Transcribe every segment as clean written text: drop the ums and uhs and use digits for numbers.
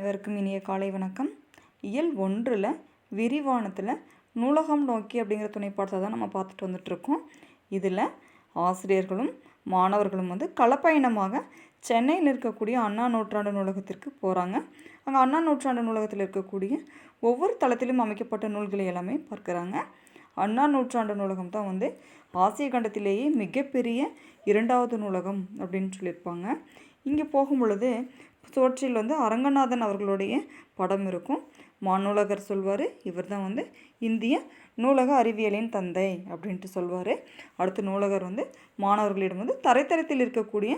அனைவருக்கும் இனிய காலை வணக்கம். இயல் 1 விரிவானத்தில் நூலகம் நோக்கி அப்படிங்கிற துணைப்பாடத்தை தான் நம்ம பார்த்துட்டு வந்துட்ருக்கோம். இதில் ஆசிரியர்களும் மாணவர்களும் களப்பயணமாக சென்னையில் இருக்கக்கூடிய அண்ணா நூற்றாண்டு நூலகத்திற்கு போகிறாங்க. அங்கே அண்ணா நூற்றாண்டு நூலகத்தில் இருக்கக்கூடிய ஒவ்வொரு தளத்திலும் அமைக்கப்பட்ட நூல்களை எல்லாமே பார்க்குறாங்க. அண்ணா நூற்றாண்டு நூலகம் தான் ஆசிய கண்டத்திலேயே மிகப்பெரிய 2வது நூலகம் அப்படின்னு சொல்லியிருப்பாங்க. இங்கே போகும் பொழுது சுவற்றில் அரங்கநாதன் அவர்களுடைய படம் இருக்கும். மாநூலகர் சொல்வார், இவர் தான் இந்திய நூலக அறிவியலின் தந்தை அப்படின்ட்டு சொல்வார். அடுத்த நூலகர் மாணவர்களிடம் தரைத்தளத்தில் இருக்கக்கூடிய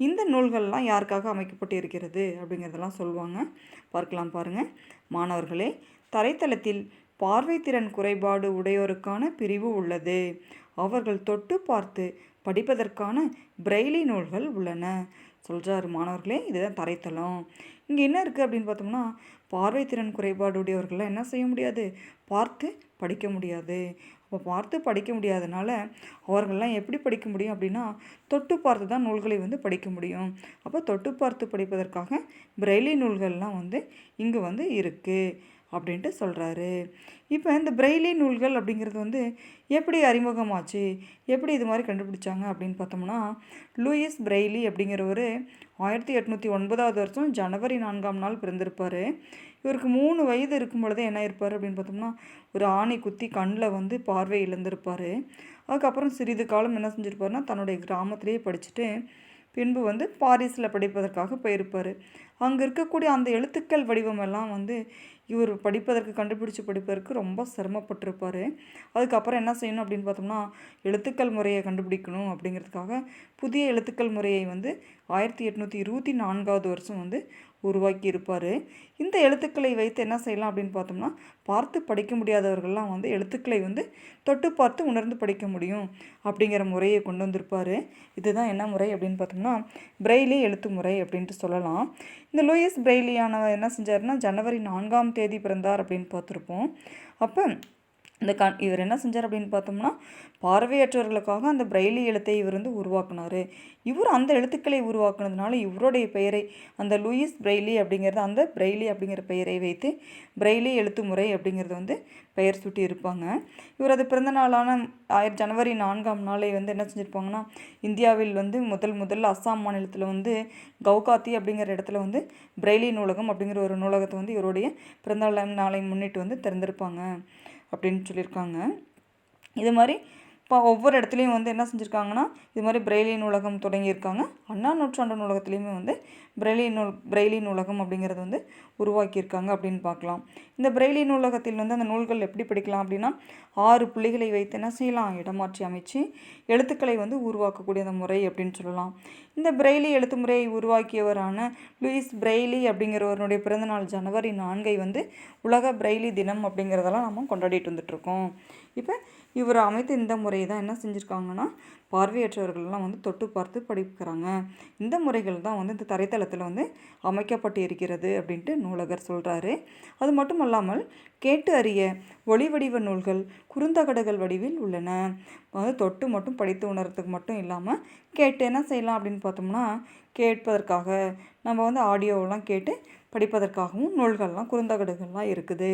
இந்த நூல்கள்லாம் யாருக்காக அமைக்கப்பட்டு இருக்கிறது அப்படிங்கிறதெல்லாம் சொல்லுவாங்க. பார்க்கலாம் பாருங்கள். மாணவர்களே, தரைத்தளத்தில் பார்வைத்திறன் குறைபாடு உடையோருக்கான பிரிவு உள்ளது. அவர்கள் தொட்டு பார்த்து படிப்பதற்கான பிரெய்லி நூல்கள் உள்ளன சொல்கிறாரு. மாணவர்களே, இதுதான் தரைத்தளம். இங்கே என்ன இருக்குது அப்படின்னு பார்த்தோம்னா, பார்வைத்திறன் குறைபாடு உடையவர்கள்லாம் என்ன செய்ய முடியாது, பார்த்து படிக்க முடியாது. அப்போ பார்த்து படிக்க முடியாதனால அவர்கள்லாம் எப்படி படிக்க முடியும் அப்படின்னா, தொட்டு பார்த்து தான் நூல்களை படிக்க முடியும். அப்போ தொட்டு பார்த்து படிப்பதற்காக பிரெய்லி நூல்கள்லாம் இங்கே இருக்குது அப்படின்ட்டு சொல்கிறாரு. இப்போ இந்த பிரெய்லி நூல்கள் அப்படிங்கிறது எப்படி அறிமுகமாச்சு, எப்படி இது மாதிரி கண்டுபிடிச்சாங்க அப்படின்னு பார்த்தோம்னா, லூயிஸ் பிரெய்லி அப்படிங்கிறவர் 1809 வருஷம் ஜனவரி 4ஆம் நாள் பிறந்திருப்பார். இவருக்கு 3 வயது இருக்கும் பொழுதே என்ன இருப்பார் அப்படின்னு பார்த்தோம்னா, ஒரு ஆணி குத்தி கண்ணில் பார்வை இழந்திருப்பார். அதுக்கப்புறம் சிறிது காலம் என்ன செஞ்சுருப்பாருன்னா, தன்னுடைய கிராமத்திலேயே படிச்சுட்டு பின்பு பாரிஸில் படிப்பதற்காக போயிருப்பார். அங்கே இருக்கக்கூடிய அந்த எழுத்துக்கள் வடிவமெல்லாம் இவர் கண்டுபிடிச்சி படிப்பதற்கு ரொம்ப சிரமப்பட்டிருப்பார். அதுக்கப்புறம் என்ன செய்யணும் அப்படின்னு பார்த்தோம்னா, எழுத்துக்கள் முறையை கண்டுபிடிக்கணும் அப்படிங்கிறதுக்காக புதிய எழுத்துக்கள் முறையை 1824 வருஷம் உருவாக்கி இருப்பார். இந்த எழுத்துக்களை வைத்து என்ன செய்யலாம் அப்படின்னு பார்த்தோம்னா, பார்த்து படிக்க முடியாதவர்கள்லாம் எழுத்துக்களை தொட்டு பார்த்து உணர்ந்து படிக்க முடியும் அப்படிங்கிற முறையை கொண்டு வந்திருப்பார். இதுதான் என்ன முறை அப்படின்னு பார்த்தோம்னா, பிரெய்லி எழுத்து முறை அப்படின்ட்டு சொல்லலாம். இந்த லூயிஸ் பிரெய்லியானவர் என்ன செஞ்சாருன்னா, ஜனவரி 4ஆம் தேதி பிறந்தார் அப்படின்னு பார்த்துருப்போம். அப்போ இவர் என்ன செஞ்சார் அப்படின்னு பார்த்தோம்னா, பார்வையற்றவர்களுக்காக அந்த பிரெய்லி எழுத்தை இவர் உருவாக்குனார். இவர் அந்த எழுத்துக்களை உருவாக்குனதுனால இவருடைய பெயரை, அந்த லூயிஸ் பிரெய்லி அப்படிங்கிறது, அந்த பிரெய்லி அப்படிங்கிற பெயரை வைத்து பிரெய்லி எழுத்து முறை அப்படிங்கிறது பெயர் சூட்டி இருப்பாங்க. இவரது பிறந்த நாளான ஜனவரி 4ஆம் நாளை என்ன செஞ்சுருப்பாங்கன்னா, இந்தியாவில் முதல்ல அஸ்ஸாம் மாநிலத்தில் கவுகாத்தி அப்படிங்கிற இடத்துல பிரெய்லி நூலகம் அப்படிங்கிற ஒரு நூலகத்தை இவருடைய பிறந்த நாளை முன்னிட்டு திறந்திருப்பாங்க அப்படின்னு சொல்லியிருக்காங்க. இது மாதிரி இப்போ ஒவ்வொரு இடத்துலையும் என்ன செஞ்சுருக்காங்கன்னா, இது மாதிரி பிரெய்லி நூலகம் தொடங்கியிருக்காங்க. அண்ணா நூற்றாண்டு நூலகத்துலேயுமே பிரெய்லி நூலகம் அப்படிங்கிறது உருவாக்கியிருக்காங்க அப்படின்னு பார்க்கலாம். இந்த பிரெய்லி நூலகத்தில் அந்த நூல்கள் எப்படி படிக்கலாம் அப்படின்னா, 6 புள்ளிகளை வைத்து என்ன செய்யலாம், இடமாற்றி அமைச்சு எழுத்துக்களை உருவாக்கக்கூடிய அந்த முறை அப்படின்னு சொல்லலாம். இந்த பிரெய்லி எழுத்து முறையை உருவாக்கியவரான லூயிஸ் பிரெய்லி அப்படிங்கிறவருடைய பிறந்தநாள் ஜனவரி 4 உலக பிரெய்லி தினம் அப்படிங்கிறதெல்லாம் நம்ம கொண்டாடிட்டு வந்துட்ருக்கோம். இப்போ இவர் அமைத்த இந்த முறையை தான் என்ன செஞ்சுருக்காங்கன்னா, பார்வையற்றவர்கள்லாம் தொட்டு பார்த்து படிக்கிறாங்க. இந்த முறைகள் தான் இந்த தரைத்தளத்தில் அமைக்கப்பட்டு இருக்கிறது அப்படின்ட்டு நூலகர் சொல்கிறாரு. அது மட்டும் அல்லாமல் கேட்டு அறிய ஒளி வடிவ நூல்கள் குறுந்தகடுகள் வடிவில் உள்ளன. தொட்டு மட்டும் படித்து உணர்றதுக்கு மட்டும் இல்லாமல் கேட்டு என்ன செய்யலாம் அப்படின்னு பார்த்தோம்னா, கேட்பதற்காக நம்ம ஆடியோவெல்லாம் கேட்டு படிப்பதற்காகவும் நூல்கள்லாம் குறுந்தகடுகள்லாம் இருக்குது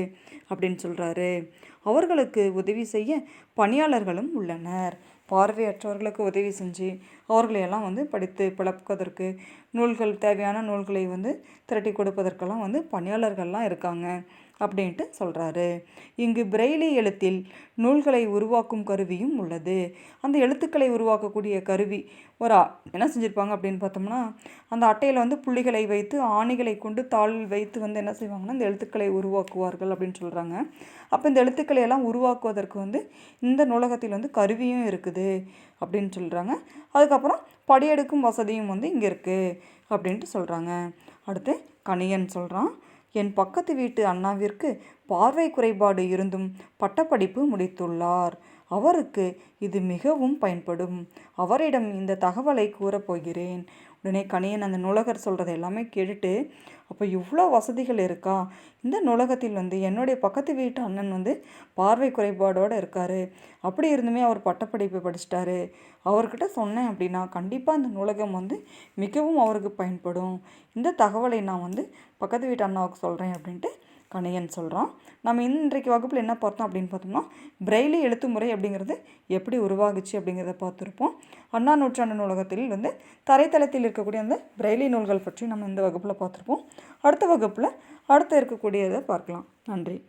அப்படின்னு சொல்கிறாரு. அவர்களுக்கு உதவி செய்ய பணியாளர்களும் உள்ளனர். பார்வையற்றவர்களுக்கு உதவி செஞ்சு அவர்களையெல்லாம் படித்து பழப்பதற்கு தேவையான நூல்களை திரட்டி கொடுப்பதற்கெல்லாம் பணியாளர்கள்லாம் இருக்காங்க அப்படின்ட்டு சொல்கிறாரு. இங்கு பிரெய்லி எழுத்தில் நூல்களை உருவாக்கும் கருவியும் உள்ளது. அந்த எழுத்துக்களை உருவாக்கக்கூடிய கருவி என்ன செஞ்சுருப்பாங்க அப்படின்னு பார்த்தோம்னா, அந்த அட்டையில் புள்ளிகளை வைத்து ஆணிகளை கொண்டு தாளில் வைத்து என்ன செய்வாங்கன்னா, இந்த எழுத்துக்களை உருவாக்குவார்கள் அப்படின்னு சொல்கிறாங்க. அப்போ இந்த எழுத்துக்களை எல்லாம் உருவாக்குவதற்கு இந்த நூலகத்தில் கருவியும் இருக்குது அப்படின்னு சொல்கிறாங்க. அதுக்கப்புறம் படியெடுக்கும் வசதியும் இங்கே இருக்குது அப்படின்ட்டு சொல்கிறாங்க. அடுத்து கணியன் சொல்கிறான், என் பக்கத்து வீட்டு அண்ணாவிற்கு பார்வை குறைபாடு இருந்தும் பட்டப்படிப்பு முடித்துள்ளார். அவருக்கு இது மிகவும் பயன்படும். அவரிடம் இந்த தகவலை கூறப்போகிறேன். உடனே கணியன் அந்த நூலகர் சொல்கிறத எல்லாமே கேட்டுட்டு, அப்போ இவ்வளோ வசதிகள் இருக்கா? இந்த நூலகத்தில் வந்து என்னுடைய பக்கத்து வீட்டு அண்ணன் வந்து பார்வை குறைபாடோடு இருக்கார். அப்படி இருந்துமே அவர் பட்டப்படிப்பு படிச்சிட்டாரு. அவர்கிட்ட சொன்னேன் அப்படின்னா கண்டிப்பாக அந்த நூலகம் வந்து மிகவும் அவருக்கு பயன்படும். இந்த தகவலை நான் வந்து பக்கத்து வீட்டு அண்ணாவுக்கு சொல்கிறேன் அப்படின்ட்டு கணியன் சொல்கிறான். நம்ம இன்றைக்கு வகுப்பில் என்ன பார்த்தோம் அப்படின்னு பார்த்தோம்னா, பிரெய்லி எழுத்து முறை அப்படிங்கிறது எப்படி உருவாகுச்சு அப்படிங்கிறத பார்த்துருப்போம். அண்ணா நூற்றாண்டு நூலகத்தில் வந்து தரைத்தளத்தில் இருக்கக்கூடிய அந்த பிரெய்லி நூல்கள் பற்றி நம்ம இந்த வகுப்பில் பார்த்துருப்போம். அடுத்த வகுப்பில் அடுத்து இருக்கக்கூடியதை பார்க்கலாம். நன்றி.